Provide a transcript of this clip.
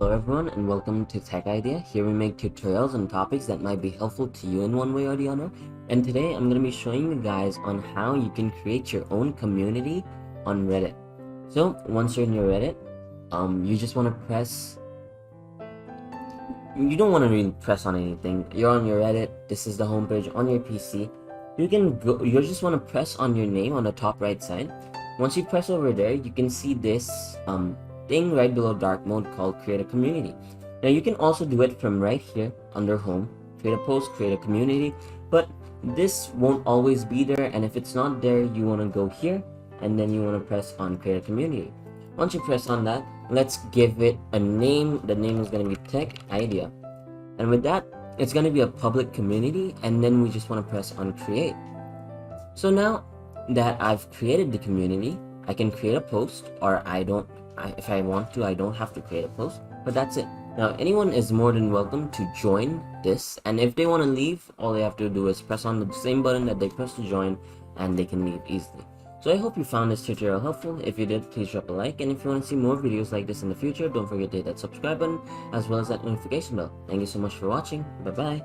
Hello everyone and welcome to Tech Idea. Here we make tutorials on topics that might be helpful to you in one way or the other. And today I'm going to be showing you guys on how you can create your own community on Reddit. So once you're in your Reddit, you just want to you don't want to really press on anything. You're on your Reddit, this is the homepage on your PC. You just want to press on your name on the top right side. Once you press over there, you can see this thing right below dark mode called create a community. Now you can also do it from right here under home, create a post, create a community, but this won't always be there, and if it's not there, you want to go here and then you want to press on create a community. Once you press on that, let's give it a name. The name is going to be Tech Idea, and with that, it's going to be a public community, and then we just want to press on create. So now that I've created the community, I can create a post, or if I want to, I don't have to create a post, but that's it. Now anyone is more than welcome to join this, and if they want to leave, all they have to do is press on the same button that they press to join and they can leave easily. So I hope you found this tutorial helpful. If you did, please drop a like, and if you want to see more videos like this in the future, don't forget to hit that subscribe button as well as that notification bell. Thank you so much for watching. Bye bye.